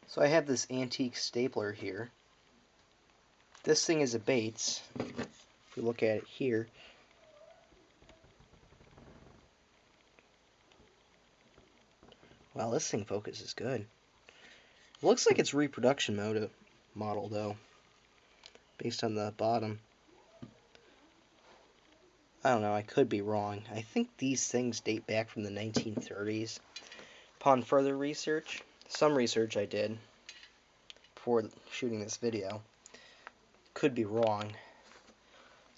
So I have this antique stapler here. This thing is a Bates. If we look at it here, wow, this thing focuses good. It looks like it's reproduction model though, based on the bottom. I don't know, I could be wrong. I think these things date back from the 1930s. Upon further research, some research I did before shooting this video, could be wrong.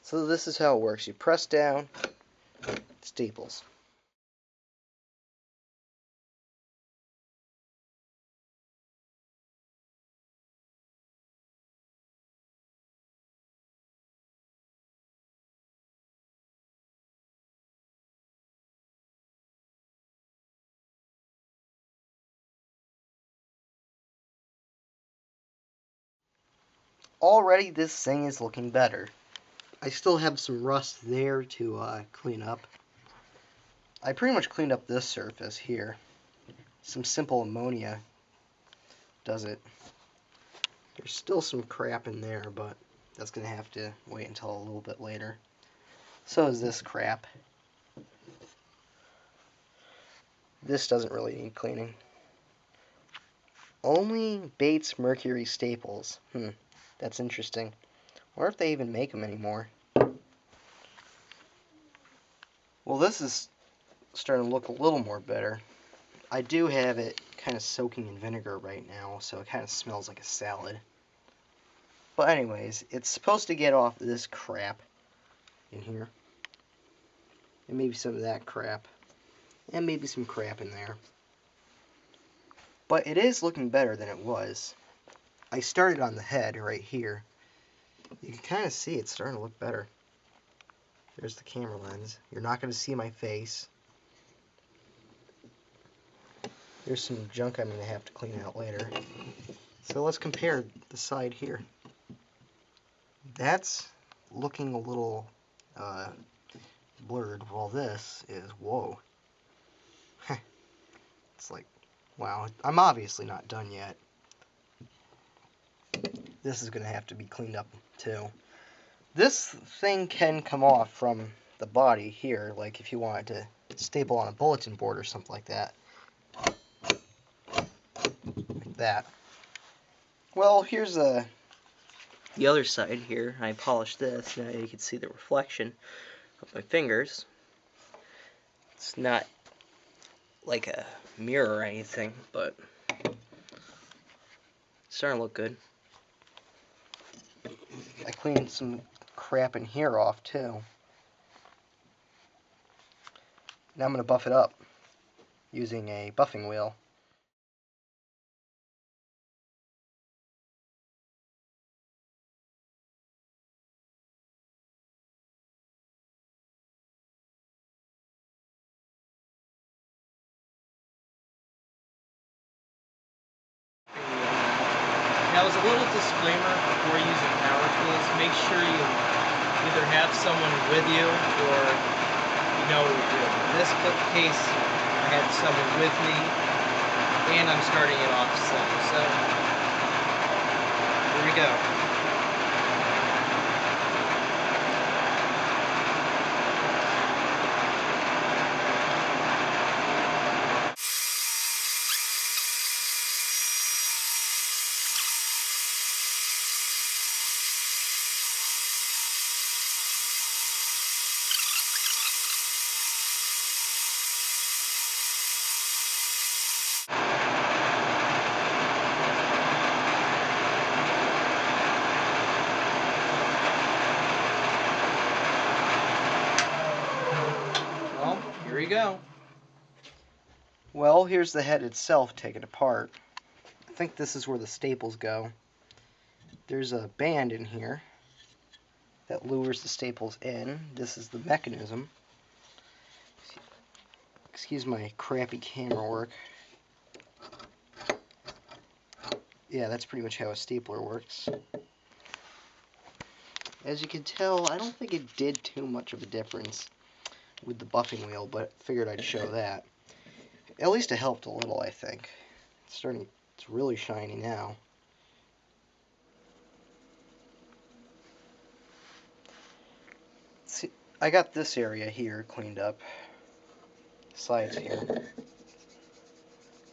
So this is how it works. You press down, it staples. Already this thing is looking better. I still have some rust there to clean up. I pretty much cleaned up this surface here. Some simple ammonia does it. There's still some crap in there, but that's going to have to wait until a little bit later. So is this crap. This doesn't really need cleaning. Only Bates Mercury staples. That's interesting. I wonder if they even make them anymore. Well, this is starting to look a little more better. I do have it kind of soaking in vinegar right now, so it kind of smells like a salad. But anyways, it's supposed to get off this crap in here. And maybe some of that crap. And maybe some crap in there. But it is looking better than it was. I started on the head right here. You can kind of see it's starting to look better. There's the camera lens. You're not going to see my face. There's some junk I'm going to have to clean out later. So let's compare the side here. That's looking a little blurred, while this is, whoa. It's like, wow, I'm obviously not done yet. This is going to have to be cleaned up too. This thing can come off from the body here, like if you wanted to staple on a bulletin board or something like that. Like that. Well, here's the other side here. I polished this. Now you can see the reflection of my fingers. It's not like a mirror or anything, but it's starting to look good. I cleaned some crap in here off too. Now I'm going to buff it up using a buffing wheel. Now, as a little disclaimer before using power tools, make sure you either have someone with you or you know what you're doing. In this case, I had someone with me, and I'm starting it off slow. So, here we go. Here we go. Well, here's the head itself taken apart. I think this is where the staples go. There's a band in here that lures the staples in. This is the mechanism. Excuse my crappy camera work. Yeah, that's pretty much how a stapler works. As you can tell, I don't think it did too much of a difference with the buffing wheel, but figured I'd show that. At least it helped a little, I think. It's starting to It's really shiny now. See, I got this area here cleaned up. Sides here.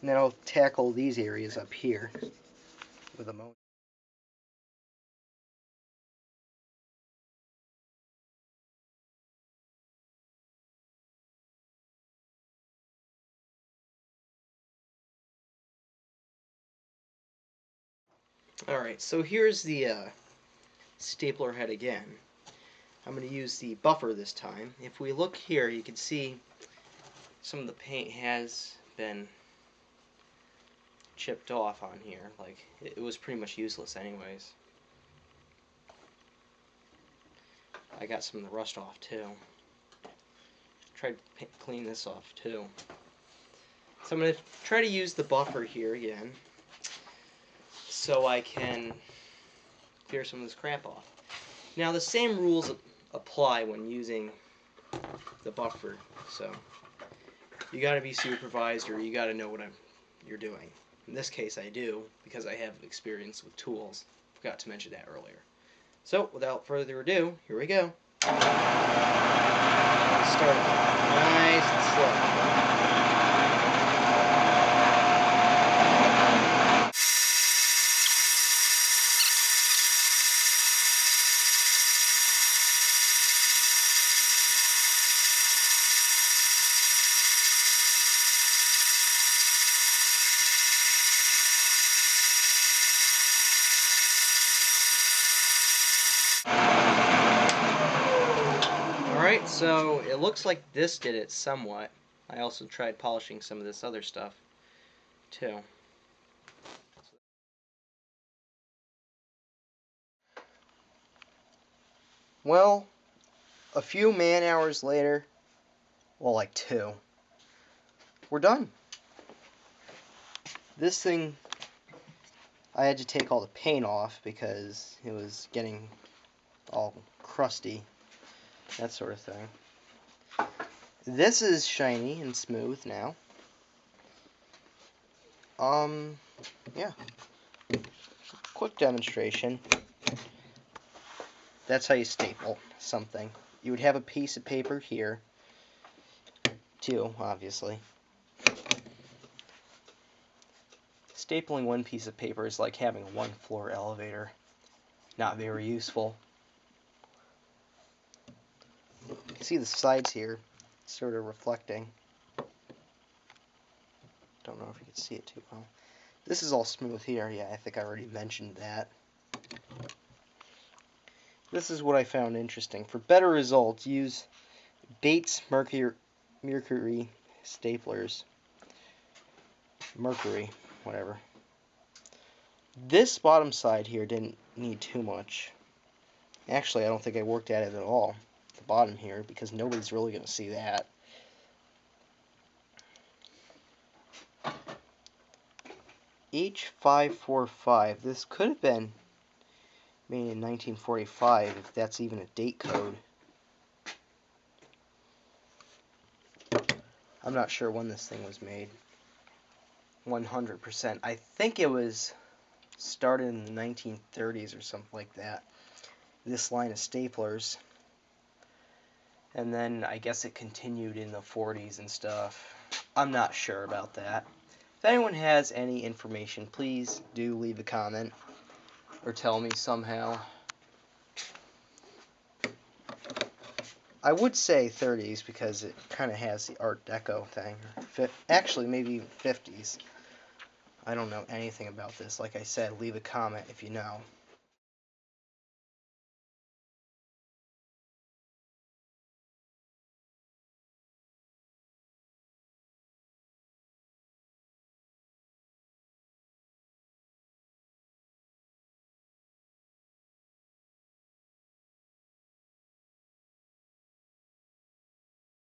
And then I'll tackle these areas up here with ammonia. Alright, so here's the stapler head again. I'm going to use the buffer this time. If we look here, you can see some of the paint has been chipped off on here. Like, it was pretty much useless anyways. I got some of the rust off too. Tried to clean this off too. So I'm going to try to use the buffer here again so I can clear some of this crap off. Now the same rules apply when using the buffer, so you got to be supervised, or you got to know what you're doing. In this case I do, because I have experience with tools. Forgot to mention that earlier. So without further ado, here we go. Start nice and slow. Alright, so it looks like this did it somewhat. I also tried polishing some of this other stuff too. Well, a few man hours later, well, like 2, we're done. This thing, I had to take all the paint off because it was getting all crusty, that sort of thing. This is shiny and smooth now. Yeah. Quick demonstration. That's how you staple something. You would have a piece of paper here, too, obviously. Stapling one piece of paper is like having a one-floor elevator. Not very useful. You can see the sides here, sort of reflecting. Don't know if you can see it too well. This is all smooth here. Yeah, I think I already mentioned that. This is what I found interesting. For better results, use Bates Mercury staplers. Mercury, whatever. This bottom side here didn't need too much. Actually, I don't think I worked at it at all. The bottom here, because nobody's really going to see that. H545. This could have been made in 1945, if that's even a date code. I'm not sure when this thing was made. 100%. I think it was started in the 1930s or something like that. This line of staplers. And then I guess it continued in the 40s and stuff. I'm not sure about that. If anyone has any information, please do leave a comment or tell me somehow. I would say 30s because it kind of has the Art Deco thing. Actually, maybe even 50s. I don't know anything about this. Like I said, leave a comment if you know.